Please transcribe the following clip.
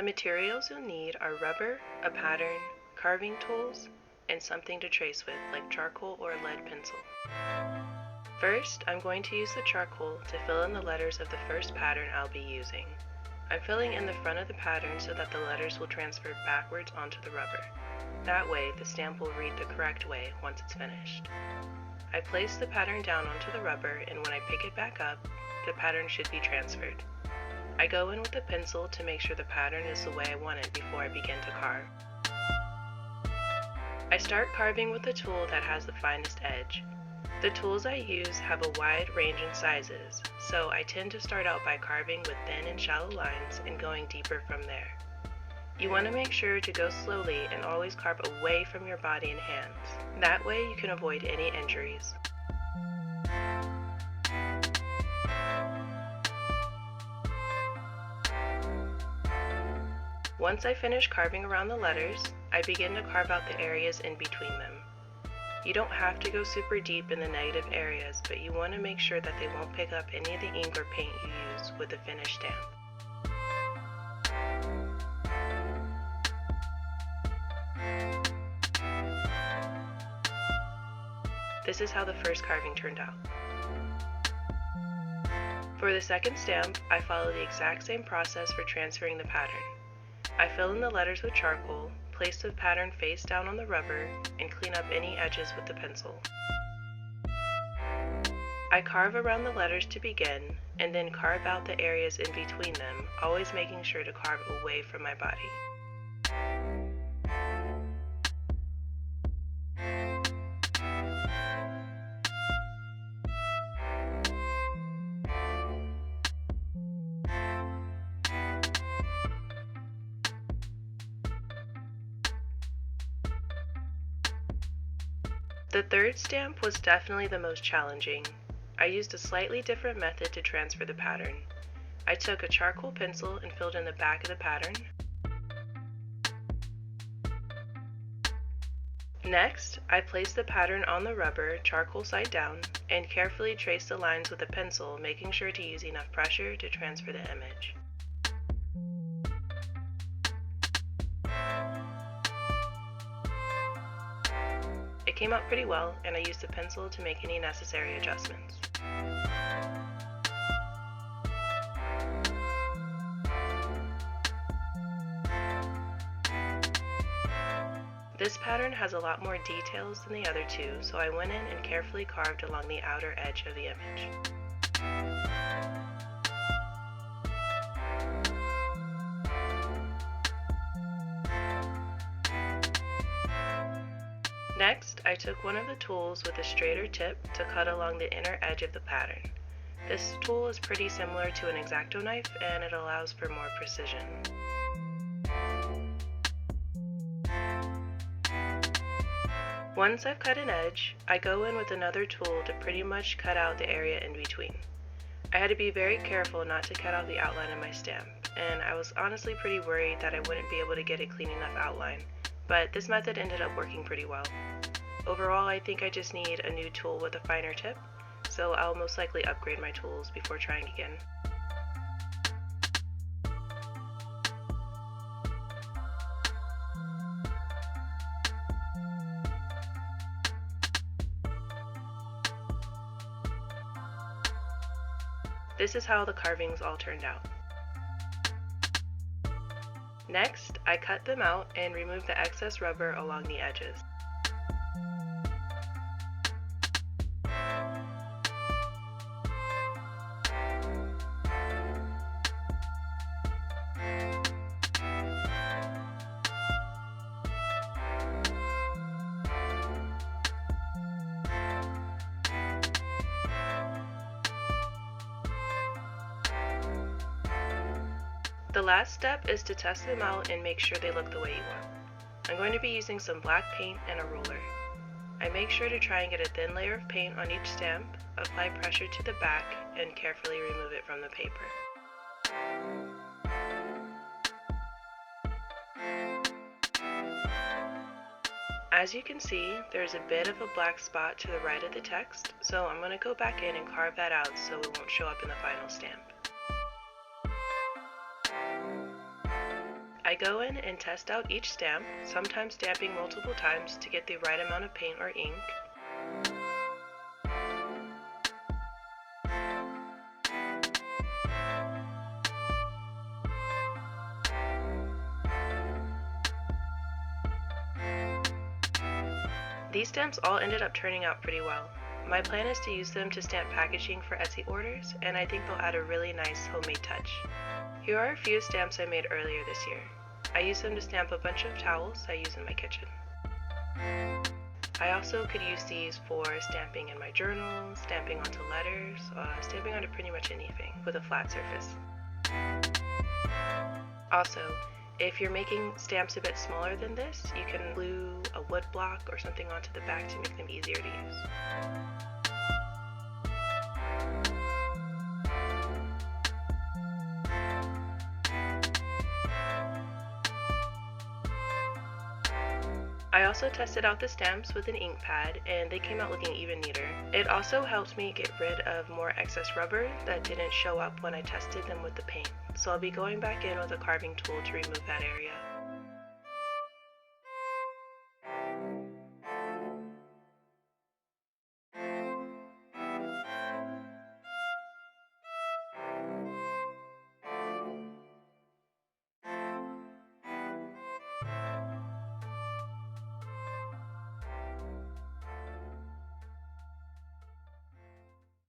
The materials you'll need are rubber, a pattern, carving tools, and something to trace with, like charcoal or a lead pencil. First, I'm going to use the charcoal to fill in the letters of the first pattern I'll be using. I'm filling in the front of the pattern so that the letters will transfer backwards onto the rubber. That way, the stamp will read the correct way once it's finished. I place the pattern down onto the rubber, and when I pick it back up, the pattern should be transferred. I go in with a pencil to make sure the pattern is the way I want it before I begin to carve. I start carving with a tool that has the finest edge. The tools I use have a wide range in sizes, so I tend to start out by carving with thin and shallow lines and going deeper from there. You want to make sure to go slowly and always carve away from your body and hands. That way you can avoid any injuries. Once I finish carving around the letters, I begin to carve out the areas in between them. You don't have to go super deep in the negative areas, but you want to make sure that they won't pick up any of the ink or paint you use with the finished stamp. This is how the first carving turned out. For the second stamp, I follow the exact same process for transferring the pattern. I fill in the letters with charcoal, place the pattern face down on the rubber, and clean up any edges with the pencil. I carve around the letters to begin, and then carve out the areas in between them, always making sure to carve away from my body. The third stamp was definitely the most challenging. I used a slightly different method to transfer the pattern. I took a charcoal pencil and filled in the back of the pattern. Next, I placed the pattern on the rubber, charcoal side down, and carefully traced the lines with a pencil, making sure to use enough pressure to transfer the image. It came out pretty well, and I used the pencil to make any necessary adjustments. This pattern has a lot more details than the other two, so I went in and carefully carved along the outer edge of the image. Next, I took one of the tools with a straighter tip to cut along the inner edge of the pattern. This tool is pretty similar to an X-Acto knife, and it allows for more precision. Once I've cut an edge, I go in with another tool to pretty much cut out the area in between. I had to be very careful not to cut out the outline of my stamp, and I was honestly pretty worried that I wouldn't be able to get a clean enough outline, but this method ended up working pretty well. Overall, I think I just need a new tool with a finer tip, so I'll most likely upgrade my tools before trying again. This is how the carvings all turned out. Next, I cut them out and removed the excess rubber along the edges. The last step is to test them out and make sure they look the way you want. I'm going to be using some black paint and a ruler. I make sure to try and get a thin layer of paint on each stamp, apply pressure to the back, and carefully remove it from the paper. As you can see, there's a bit of a black spot to the right of the text, so I'm going to go back in and carve that out so it won't show up in the final stamp. I go in and test out each stamp, sometimes stamping multiple times to get the right amount of paint or ink. These stamps all ended up turning out pretty well. My plan is to use them to stamp packaging for Etsy orders, and I think they'll add a really nice homemade touch. Here are a few stamps I made earlier this year. I used them to stamp a bunch of towels I use in my kitchen. I also could use these for stamping in my journal, stamping onto letters, stamping onto pretty much anything with a flat surface. Also, if you're making stamps a bit smaller than this, you can glue a wood block or something onto the back to make them easier to use. I also tested out the stamps with an ink pad, and they came out looking even neater. It also helped me get rid of more excess rubber that didn't show up when I tested them with the paint, so I'll be going back in with a carving tool to remove that area.